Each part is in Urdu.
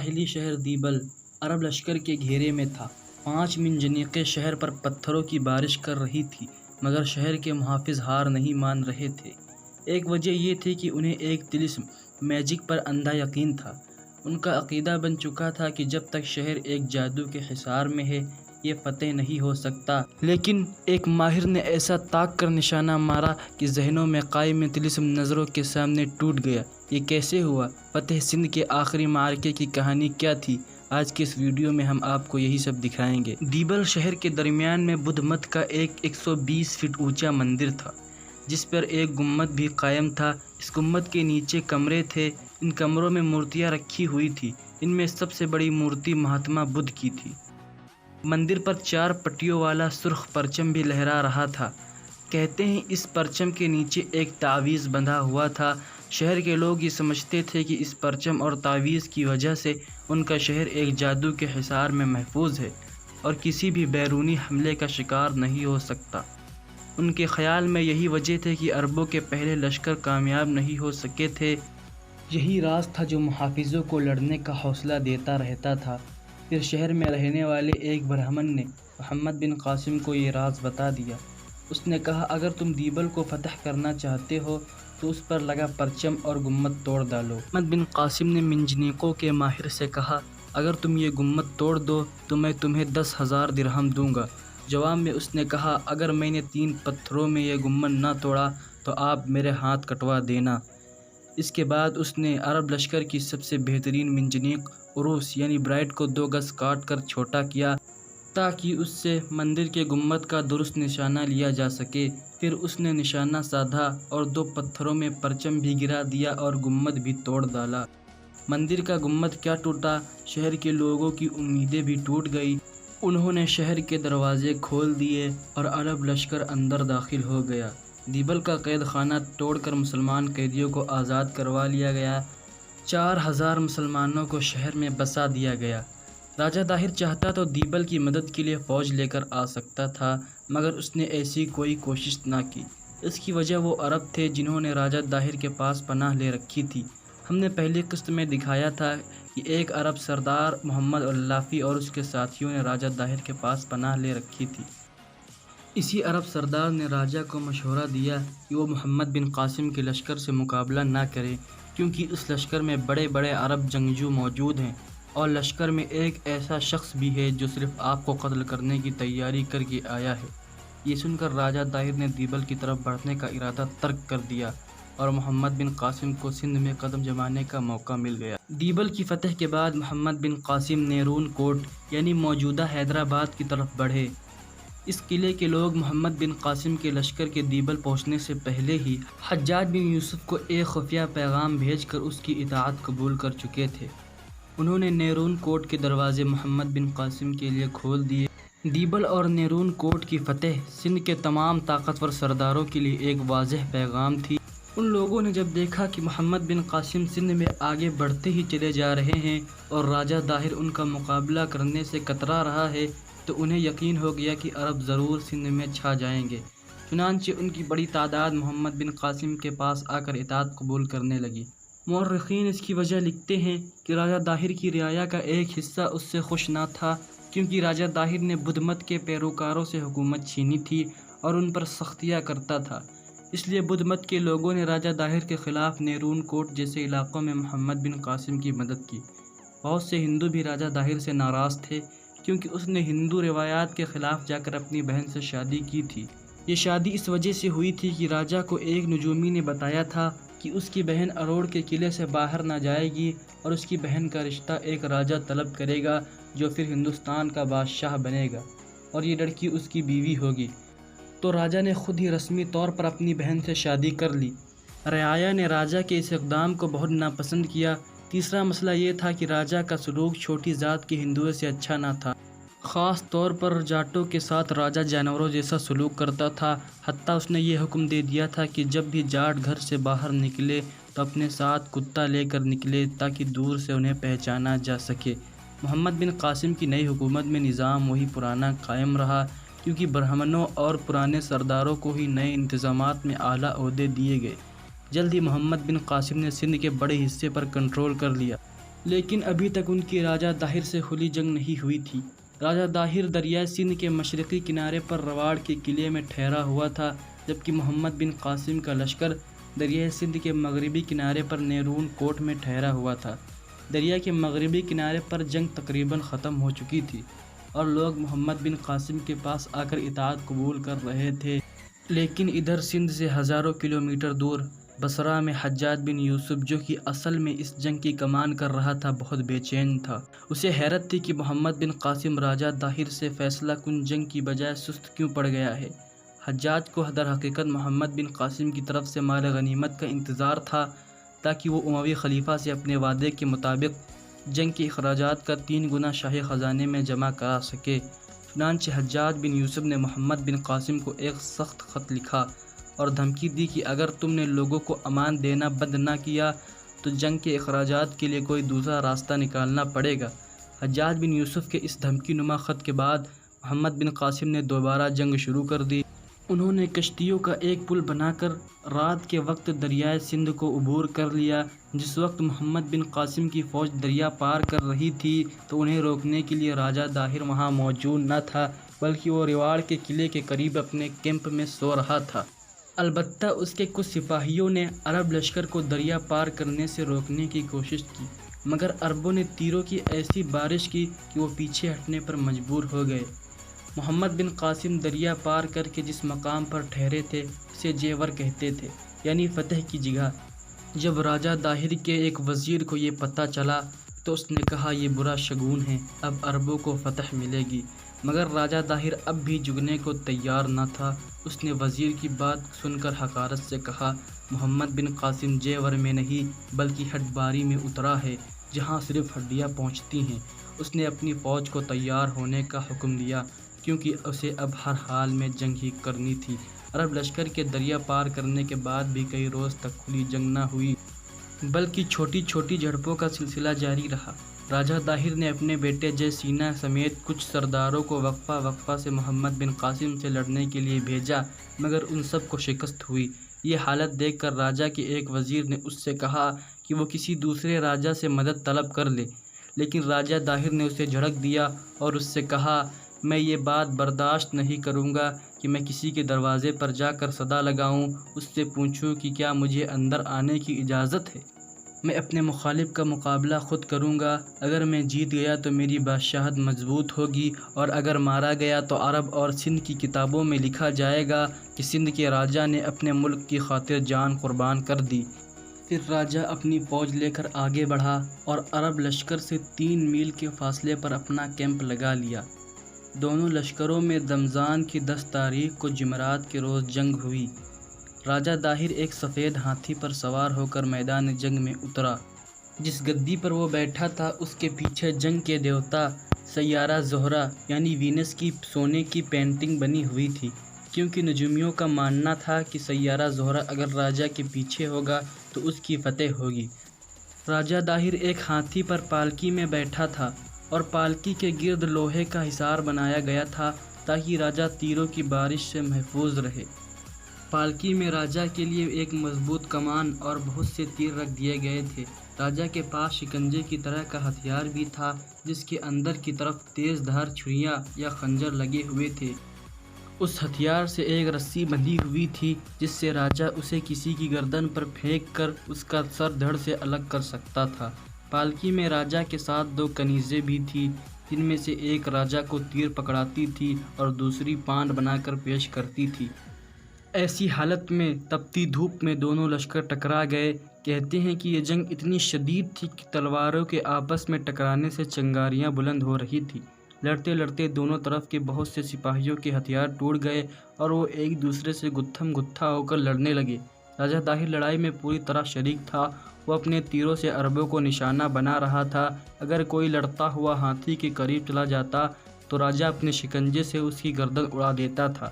ساحلی شہر دیبل عرب لشکر کے گھیرے میں تھا۔ 5 منجنیقیں شہر پر پتھروں کی بارش کر رہی تھی، مگر شہر کے محافظ ہار نہیں مان رہے تھے۔ ایک وجہ یہ تھی کہ انہیں ایک طلسم میجک پر اندھا یقین تھا۔ ان کا عقیدہ بن چکا تھا کہ جب تک شہر ایک جادو کے حصار میں ہے، یہ فتح نہیں ہو سکتا۔ لیکن ایک ماہر نے ایسا طاق کر نشانہ مارا کہ ذہنوں میں قائم طلسم نظروں کے سامنے ٹوٹ گیا۔ یہ کیسے ہوا؟ فتح سندھ کے آخری معرکے کی کہانی کیا تھی؟ آج کے اس ویڈیو میں ہم آپ کو یہی سب دکھائیں گے۔ دیبل شہر کے درمیان میں بدھ مت کا ایک 120 فٹ اونچا مندر تھا، جس پر ایک گنبد بھی قائم تھا۔ اس گنبد کے نیچے کمرے تھے۔ ان کمروں میں مورتیاں رکھی ہوئی تھی۔ ان میں سب سے بڑی مورتی مہاتما بدھ کی تھی۔ مندر پر 4 پٹیوں والا سرخ پرچم بھی لہرا رہا تھا۔ کہتے ہیں اس پرچم کے نیچے ایک تعویذ بندھا ہوا تھا۔ شہر کے لوگ یہ سمجھتے تھے کہ اس پرچم اور تعویذ کی وجہ سے ان کا شہر ایک جادو کے حصار میں محفوظ ہے اور کسی بھی بیرونی حملے کا شکار نہیں ہو سکتا۔ ان کے خیال میں یہی وجہ تھی کہ عربوں کے پہلے لشکر کامیاب نہیں ہو سکے تھے۔ یہی راز تھا جو محافظوں کو لڑنے کا حوصلہ دیتا رہتا تھا۔ پھر شہر میں رہنے والے ایک برہمن نے محمد بن قاسم کو یہ راز بتا دیا۔ اس نے کہا، اگر تم دیبل کو فتح کرنا چاہتے ہو تو اس پر لگا پرچم اور گنبد توڑ ڈالو۔ محمد بن قاسم نے منجنیقوں کے ماہر سے کہا، اگر تم یہ گنبد توڑ دو تو میں تمہیں 10,000 درہم دوں گا۔ جواب میں اس نے کہا، اگر میں نے 3 پتھروں میں یہ گنبد نہ توڑا تو آپ میرے ہاتھ کٹوا دینا۔ اس کے بعد اس نے عرب لشکر کی سب سے بہترین منجنیق عروس یعنی برائٹ کو 2 گز کاٹ کر چھوٹا کیا تاکہ اس سے مندر کے گنبد کا درست نشانہ لیا جا سکے۔ پھر اس نے نشانہ سادھا اور 2 پتھروں میں پرچم بھی گرا دیا اور گنبد بھی توڑ ڈالا۔ مندر کا گنبد کیا ٹوٹا، شہر کے لوگوں کی امیدیں بھی ٹوٹ گئی۔ انہوں نے شہر کے دروازے کھول دیے اور عرب لشکر اندر داخل ہو گیا۔ دیبل کا قید خانہ توڑ کر مسلمان قیدیوں کو آزاد کروا لیا گیا۔ 4,000 مسلمانوں کو شہر میں بسا دیا گیا۔ راجہ طاہر چاہتا تو دیبل کی مدد کے لیے فوج لے کر آ سکتا تھا، مگر اس نے ایسی کوئی کوشش نہ کی۔ اس کی وجہ وہ عرب تھے جنہوں نے راجہ طاہر کے پاس پناہ لے رکھی تھی۔ ہم نے پہلی قسط میں دکھایا تھا کہ ایک عرب سردار محمد اللافی اور اس کے ساتھیوں نے راجہ طاہر کے پاس پناہ لے رکھی تھی۔ اسی عرب سردار نے راجہ کو مشورہ دیا کہ وہ محمد بن قاسم کے لشکر سے مقابلہ نہ کرے، کیونکہ اس لشکر میں بڑے بڑے عرب جنگجو موجود ہیں اور لشکر میں ایک ایسا شخص بھی ہے جو صرف آپ کو قتل کرنے کی تیاری کر کے آیا ہے۔ یہ سن کر راجہ طاہر نے دیبل کی طرف بڑھنے کا ارادہ ترک کر دیا اور محمد بن قاسم کو سندھ میں قدم جمانے کا موقع مل گیا۔ دیبل کی فتح کے بعد محمد بن قاسم نیرون کوٹ یعنی موجودہ حیدرآباد کی طرف بڑھے۔ اس قلعے کے لوگ محمد بن قاسم کے لشکر کے دیبل پہنچنے سے پہلے ہی حجاج بن یوسف کو ایک خفیہ پیغام بھیج کر اس کی اطاعت قبول کر چکے تھے۔ انہوں نے نیرون کوٹ کے دروازے محمد بن قاسم کے لیے کھول دیے۔ دیبل اور نیرون کوٹ کی فتح سندھ کے تمام طاقتور سرداروں کے لیے ایک واضح پیغام تھی۔ ان لوگوں نے جب دیکھا کہ محمد بن قاسم سندھ میں آگے بڑھتے ہی چلے جا رہے ہیں اور راجہ طاہر ان کا مقابلہ کرنے سے کترا رہا ہے، تو انہیں یقین ہو گیا کہ عرب ضرور سندھ میں چھا جائیں گے۔ چنانچہ ان کی بڑی تعداد محمد بن قاسم کے پاس آ کر اطاعت قبول کرنے لگی۔ مورخین اس کی وجہ لکھتے ہیں کہ راجہ طاہر کی رعایا کا ایک حصہ اس سے خوش نہ تھا، کیونکہ راجہ طاہر نے بدھ مت کے پیروکاروں سے حکومت چھینی تھی اور ان پر سختیاں کرتا تھا۔ اس لیے بدھ مت کے لوگوں نے راجہ طاہر کے خلاف نیرون کوٹ جیسے علاقوں میں محمد بن قاسم کی مدد کی۔ بہت سے ہندو بھی راجہ طاہر سے ناراض تھے، کیونکہ اس نے ہندو روایات کے خلاف جا کر اپنی بہن سے شادی کی تھی۔ یہ شادی اس وجہ سے ہوئی تھی کہ راجہ کو ایک نجومی نے بتایا تھا کہ اس کی بہن اروڑ کے قلعے سے باہر نہ جائے گی اور اس کی بہن کا رشتہ ایک راجہ طلب کرے گا جو پھر ہندوستان کا بادشاہ بنے گا اور یہ لڑکی اس کی بیوی ہوگی۔ تو راجہ نے خود ہی رسمی طور پر اپنی بہن سے شادی کر لی۔ رعایا نے راجہ کے اس اقدام کو بہت ناپسند کیا۔ تیسرا مسئلہ یہ تھا کہ راجہ کا سلوک چھوٹی ذات کے ہندوؤں سے اچھا نہ تھا۔ خاص طور پر جاٹوں کے ساتھ راجہ جانوروں جیسا سلوک کرتا تھا۔ حتیٰ اس نے یہ حکم دے دیا تھا کہ جب بھی جاٹ گھر سے باہر نکلے تو اپنے ساتھ کتا لے کر نکلے تاکہ دور سے انہیں پہچانا جا سکے۔ محمد بن قاسم کی نئی حکومت میں نظام وہی پرانا قائم رہا، کیونکہ برہمنوں اور پرانے سرداروں کو ہی نئے انتظامات میں اعلیٰ عہدے دیے گئے۔ جلد ہی محمد بن قاسم نے سندھ کے بڑے حصے پر کنٹرول کر لیا۔ لیکن ابھی تک ان کی راجہ داہر سے کھلی جنگ نہیں ہوئی تھی۔ راجہ داہر دریائے سندھ کے مشرقی کنارے پر رواڑ کے قلعے میں ٹھہرا ہوا تھا، جبکہ محمد بن قاسم کا لشکر دریائے سندھ کے مغربی کنارے پر نیرون کوٹ میں ٹھہرا ہوا تھا۔ دریا کے مغربی کنارے پر جنگ تقریباً ختم ہو چکی تھی اور لوگ محمد بن قاسم کے پاس آ کر اطاعت قبول کر رہے تھے، لیکن ادھر سندھ سے ہزاروں کلومیٹر دور بصرہ میں حجاج بن یوسف، جو کہ اصل میں اس جنگ کی کمان کر رہا تھا، بہت بے چین تھا۔ اسے حیرت تھی کہ محمد بن قاسم راجہ داہر سے فیصلہ کن جنگ کی بجائے سست کیوں پڑ گیا ہے۔ حجاج کو در حقیقت محمد بن قاسم کی طرف سے مال غنیمت کا انتظار تھا، تاکہ وہ اموی خلیفہ سے اپنے وعدے کے مطابق جنگ کے اخراجات کا 3 گنا شاہی خزانے میں جمع کرا سکے۔ چنانچہ حجاج بن یوسف نے محمد بن قاسم کو ایک سخت خط لکھا اور دھمکی دی کہ اگر تم نے لوگوں کو امان دینا بند نہ کیا تو جنگ کے اخراجات کے لیے کوئی دوسرا راستہ نکالنا پڑے گا۔ حجاج بن یوسف کے اس دھمکی نما خط کے بعد محمد بن قاسم نے دوبارہ جنگ شروع کر دی۔ انہوں نے کشتیوں کا ایک پل بنا کر رات کے وقت دریائے سندھ کو عبور کر لیا۔ جس وقت محمد بن قاسم کی فوج دریا پار کر رہی تھی تو انہیں روکنے کے لیے راجہ داہر وہاں موجود نہ تھا، بلکہ وہ رواڑ کے قلعے کے قریب اپنے کیمپ میں سو رہا تھا۔ البتہ اس کے کچھ سپاہیوں نے عرب لشکر کو دریا پار کرنے سے روکنے کی کوشش کی، مگر عربوں نے تیروں کی ایسی بارش کی کہ وہ پیچھے ہٹنے پر مجبور ہو گئے۔ محمد بن قاسم دریا پار کر کے جس مقام پر ٹھہرے تھے اسے جیور کہتے تھے، یعنی فتح کی جگہ۔ جب راجہ داہر کے ایک وزیر کو یہ پتہ چلا تو اس نے کہا یہ برا شگون ہے، اب عربوں کو فتح ملے گی۔ مگر راجہ داہر اب بھی جھکنے کو تیار نہ تھا۔ اس نے وزیر کی بات سن کر حقارت سے کہا، محمد بن قاسم جیور میں نہیں بلکہ ہڈ باری میں اترا ہے، جہاں صرف ہڈیاں پہنچتی ہیں۔ اس نے اپنی فوج کو تیار ہونے کا حکم دیا، کیونکہ اسے اب ہر حال میں جنگ ہی کرنی تھی۔ عرب لشکر کے دریا پار کرنے کے بعد بھی کئی روز تک کھلی جنگ نہ ہوئی، بلکہ چھوٹی چھوٹی جھڑپوں کا سلسلہ جاری رہا۔ راجہ داہر نے اپنے بیٹے جے سینا سمیت کچھ سرداروں کو وقفہ سے محمد بن قاسم سے لڑنے کے لیے بھیجا، مگر ان سب کو شکست ہوئی۔ یہ حالت دیکھ کر راجہ کے ایک وزیر نے اس سے کہا کہ وہ کسی دوسرے راجہ سے مدد طلب کر لے، لیکن راجہ داہر نے اسے جھڑک دیا اور اس سے کہا، میں یہ بات برداشت نہیں کروں گا کہ میں کسی کے دروازے پر جا کر صدا لگاؤں، اس سے پوچھوں کہ کیا مجھے اندر آنے کی اجازت ہے۔ میں اپنے مخالف کا مقابلہ خود کروں گا۔ اگر میں جیت گیا تو میری بادشاہت مضبوط ہوگی، اور اگر مارا گیا تو عرب اور سندھ کی کتابوں میں لکھا جائے گا کہ سندھ کے راجہ نے اپنے ملک کی خاطر جان قربان کر دی۔ پھر راجہ اپنی فوج لے کر آگے بڑھا اور عرب لشکر سے 3 میل کے فاصلے پر اپنا کیمپ لگا لیا۔ دونوں لشکروں میں رمضان کی 10 تاریخ کو جمعرات کے روز جنگ ہوئی۔ راجہ داہر ایک سفید ہاتھی پر سوار ہو کر میدان جنگ میں اترا۔ جس گدی پر وہ بیٹھا تھا اس کے پیچھے جنگ کے دیوتا سیارہ زہرہ یعنی وینس کی سونے کی پینٹنگ بنی ہوئی تھی، کیونکہ نجومیوں کا ماننا تھا کہ سیارہ زہرہ اگر راجہ کے پیچھے ہوگا تو اس کی فتح ہوگی۔ راجہ داہر ایک ہاتھی پر پالکی میں بیٹھا تھا اور پالکی کے گرد لوہے کا حصار بنایا گیا تھا تاکہ راجہ تیروں کی بارش سے محفوظ رہے۔ پالکی میں راجہ کے لیے ایک مضبوط کمان اور بہت سے تیر رکھ دیے گئے تھے۔ راجہ کے پاس شکنجے کی طرح کا ہتھیار بھی تھا، جس کے اندر کی طرف تیز دھار چھریاں یا خنجر لگے ہوئے تھے۔ اس ہتھیار سے ایک رسی بندھی ہوئی تھی جس سے راجہ اسے کسی کی گردن پر پھینک کر اس کا سر دھڑ سے الگ کر سکتا تھا۔ پالکی میں راجہ کے ساتھ 2 کنیزیں بھی تھیں، جن میں سے ایک راجہ کو تیر پکڑاتی تھی اور دوسری پانڈ بنا کر پیش کرتی تھی۔ ایسی حالت میں تپتی دھوپ میں دونوں لشکر ٹکرا گئے۔ کہتے ہیں کہ یہ جنگ اتنی شدید تھی کہ تلواروں کے آپس میں ٹکرانے سے چنگاریاں بلند ہو رہی تھیں۔ لڑتے لڑتے دونوں طرف کے بہت سے سپاہیوں کے ہتھیار ٹوٹ گئے اور وہ ایک دوسرے سے گتھم گتھا ہو کر لڑنے لگے۔ راجہ داہر لڑائی میں پوری طرح شریک تھا۔ وہ اپنے تیروں سے عربوں کو نشانہ بنا رہا تھا۔ اگر کوئی لڑتا ہوا ہاتھی کے قریب چلا جاتا تو راجہ اپنے شکنجے سے اس کی گردن اڑا دیتا تھا۔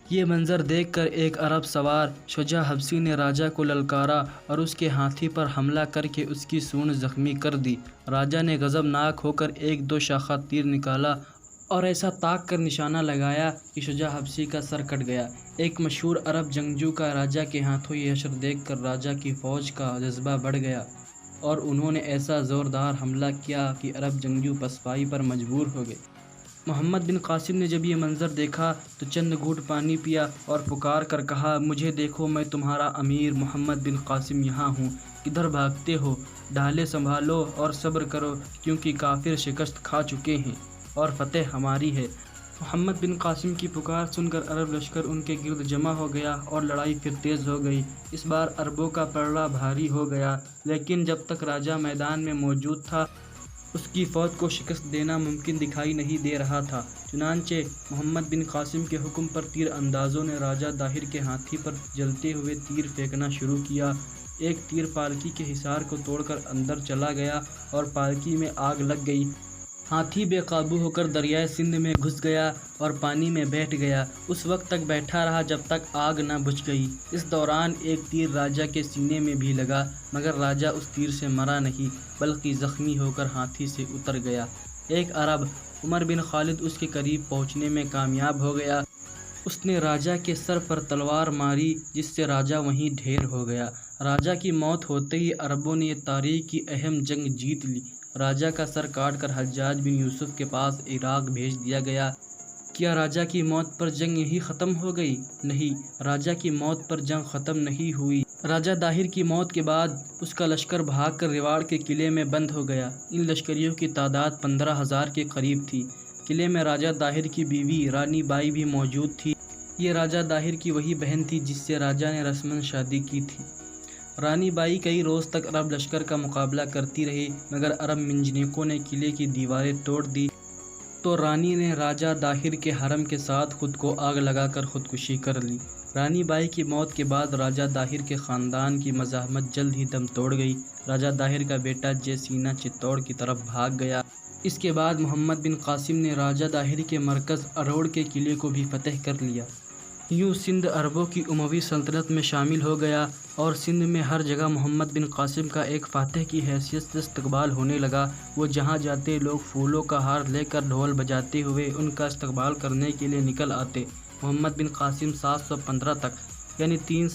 یہ منظر دیکھ کر ایک عرب سوار شجاع حبشی نے راجہ کو للکارا اور اس کے ہاتھی پر حملہ کر کے اس کی سونڈ زخمی کر دی۔ راجہ نے غضبناک ہو کر 1-2 شاخہ تیر نکالا اور ایسا تاک کر نشانہ لگایا کہ شجاع حبشی کا سر کٹ گیا۔ ایک مشہور عرب جنگجو کا راجہ کے ہاتھوں یہ حشر دیکھ کر راجہ کی فوج کا جذبہ بڑھ گیا۔ اور انہوں نے ایسا زوردار حملہ کیا کہ عرب جنگجو پسپائی پر مجبور ہو گئے۔ محمد بن قاسم نے جب یہ منظر دیکھا تو چند گھونٹ پانی پیا اور پکار کر کہا، مجھے دیکھو، میں تمہارا امیر محمد بن قاسم یہاں ہوں، کدھر بھاگتے ہو؟ ڈھالے سنبھالو اور صبر کرو، کیونکہ کافر شکست کھا چکے ہیں اور فتح ہماری ہے۔ محمد بن قاسم کی پکار سن کر عرب لشکر ان کے گرد جمع ہو گیا اور لڑائی پھر تیز ہو گئی۔ اس بار عربوں کا پلڑا بھاری ہو گیا، لیکن جب تک راجہ میدان میں موجود تھا اس کی فوج کو شکست دینا ممکن دکھائی نہیں دے رہا تھا۔ چنانچہ محمد بن قاسم کے حکم پر تیر اندازوں نے راجہ داہر کے ہاتھی پر جلتے ہوئے تیر پھینکنا شروع کیا۔ ایک تیر پالکی کے حصار کو توڑ کر اندر چلا گیا اور پالکی میں آگ لگ گئی۔ ہاتھی بے قابو ہو کر دریائے سندھ میں گھس گیا اور پانی میں بیٹھ گیا۔ اس وقت تک بیٹھا رہا جب تک آگ نہ بجھ گئی۔ اس دوران ایک تیر راجہ کے سینے میں بھی لگا، مگر راجہ اس تیر سے مرا نہیں بلکہ زخمی ہو کر ہاتھی سے اتر گیا۔ ایک عرب، عمر بن خالد، اس کے قریب پہنچنے میں کامیاب ہو گیا۔ اس نے راجہ کے سر پر تلوار ماری جس سے راجہ وہیں ڈھیر ہو گیا۔ راجہ کی موت ہوتے ہی عربوں نے یہ تاریخ کی اہم جنگ جیت لی۔ راجہ کا سر کاٹ کر حجاج بن یوسف کے پاس عراق بھیج دیا گیا۔ کیا راجہ کی موت پر جنگ یہی ختم ہو گئی؟ نہیں، راجہ کی موت پر جنگ ختم نہیں ہوئی۔ راجہ داہر کی موت کے بعد اس کا لشکر بھاگ کر ریواڑ کے قلعے میں بند ہو گیا۔ ان لشکریوں کی تعداد 15,000 کے قریب تھی۔ قلعے میں راجہ داہر کی بیوی رانی بائی بھی موجود تھی۔ یہ راجہ داہر کی وہی بہن تھی جس سے راجہ نے رسماً شادی کی تھی۔ رانی بائی کئی روز تک عرب لشکر کا مقابلہ کرتی رہی، مگر عرب منجنیقوں نے قلعے کی دیواریں توڑ دی تو رانی نے راجہ داہر کے حرم کے ساتھ خود کو آگ لگا کر خودکشی کر لی۔ رانی بائی کی موت کے بعد راجہ داہر کے خاندان کی مزاحمت جلد ہی دم توڑ گئی۔ راجہ داہر کا بیٹا جے سینا چتوڑ کی طرف بھاگ گیا۔ اس کے بعد محمد بن قاسم نے راجہ داہر کے مرکز اروڑ کے قلعے کو بھی فتح کر لیا۔ یوں سندھ عربوں کی اموی سلطنت میں شامل ہو گیا اور سندھ میں ہر جگہ محمد بن قاسم کا ایک فاتح کی حیثیت سے استقبال ہونے لگا۔ وہ جہاں جاتے لوگ پھولوں کا ہار لے کر ڈھول بجاتے ہوئے ان کا استقبال کرنے کے لیے نکل آتے۔ محمد بن قاسم 715 تک یعنی 3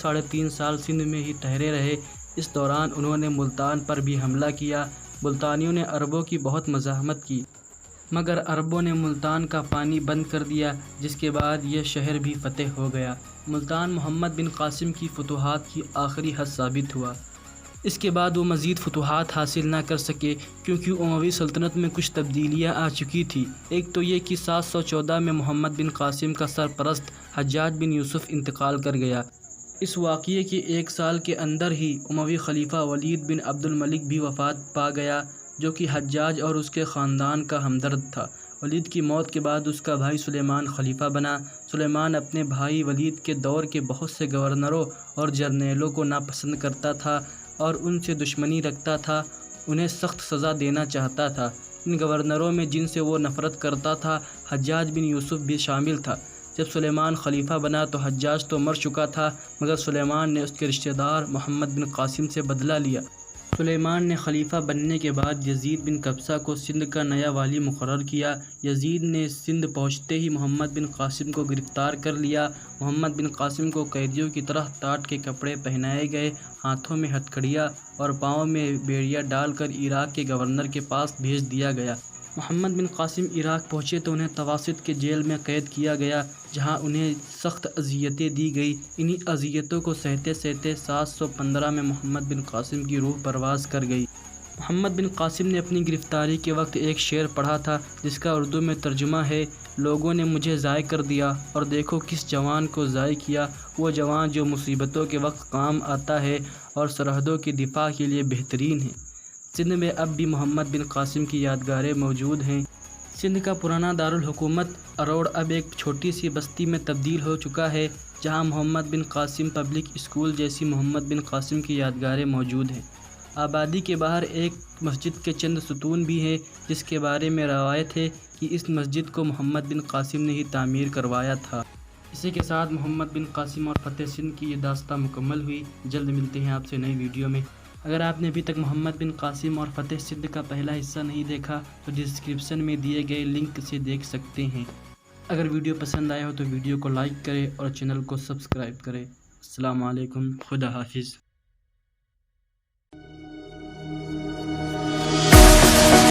سال سندھ میں ہی ٹھہرے رہے۔ اس دوران انہوں نے ملتان پر بھی حملہ کیا۔ ملتانیوں نے عربوں کی بہت مزاحمت کی، مگر عربوں نے ملتان کا پانی بند کر دیا، جس کے بعد یہ شہر بھی فتح ہو گیا۔ ملتان محمد بن قاسم کی فتوحات کی آخری حد ثابت ہوا۔ اس کے بعد وہ مزید فتوحات حاصل نہ کر سکے کیونکہ اموی سلطنت میں کچھ تبدیلیاں آ چکی تھی۔ ایک تو یہ کہ 714 میں محمد بن قاسم کا سرپرست حجاج بن یوسف انتقال کر گیا۔ اس واقعے کے ایک سال کے اندر ہی اموی خلیفہ ولید بن عبد الملک بھی وفات پا گیا، جو کہ حجاج اور اس کے خاندان کا ہمدرد تھا۔ ولید کی موت کے بعد اس کا بھائی سلیمان خلیفہ بنا۔ سلیمان اپنے بھائی ولید کے دور کے بہت سے گورنروں اور جرنیلوں کو ناپسند کرتا تھا اور ان سے دشمنی رکھتا تھا، انہیں سخت سزا دینا چاہتا تھا۔ ان گورنروں میں جن سے وہ نفرت کرتا تھا حجاج بن یوسف بھی شامل تھا۔ جب سلیمان خلیفہ بنا تو حجاج تو مر چکا تھا، مگر سلیمان نے اس کے رشتہ دار محمد بن قاسم سے بدلہ لیا۔ سلیمان نے خلیفہ بننے کے بعد یزید بن قبسہ کو سندھ کا نیا والی مقرر کیا۔ یزید نے سندھ پہنچتے ہی محمد بن قاسم کو گرفتار کر لیا۔ محمد بن قاسم کو قیدیوں کی طرح ٹاٹ کے کپڑے پہنائے گئے، ہاتھوں میں ہتھکڑیاں اور پاؤں میں بیڑیاں ڈال کر عراق کے گورنر کے پاس بھیج دیا گیا۔ محمد بن قاسم عراق پہنچے تو انہیں تواسط کے جیل میں قید کیا گیا، جہاں انہیں سخت اذیتیں دی گئی۔ انہی اذیتوں کو سہتے سہتے 715 میں محمد بن قاسم کی روح پرواز کر گئی۔ محمد بن قاسم نے اپنی گرفتاری کے وقت ایک شعر پڑھا تھا جس کا اردو میں ترجمہ ہے، لوگوں نے مجھے ضائع کر دیا اور دیکھو کس جوان کو ضائع کیا، وہ جوان جو مصیبتوں کے وقت کام آتا ہے اور سرحدوں کی دفاع کے لیے بہترین ہے۔ سندھ میں اب بھی محمد بن قاسم کی یادگاریں موجود ہیں۔ سندھ کا پرانا دارالحکومت اروڑ اب ایک چھوٹی سی بستی میں تبدیل ہو چکا ہے، جہاں محمد بن قاسم پبلک اسکول جیسی محمد بن قاسم کی یادگاریں موجود ہیں۔ آبادی کے باہر ایک مسجد کے چند ستون بھی ہیں، جس کے بارے میں روایت ہے کہ اس مسجد کو محمد بن قاسم نے ہی تعمیر کروایا تھا۔ اسی کے ساتھ محمد بن قاسم اور فتح سندھ کی یہ داستان مکمل ہوئی۔ جلد ملتے ہیں آپ سے نئی ویڈیو میں۔ اگر آپ نے ابھی تک محمد بن قاسم اور فتح سندھ کا پہلا حصہ نہیں دیکھا تو ڈسکرپشن میں دیے گئے لنک سے دیکھ سکتے ہیں۔ اگر ویڈیو پسند آیا ہو تو ویڈیو کو لائک کریں اور چینل کو سبسکرائب کریں۔ السلام علیکم، خدا حافظ۔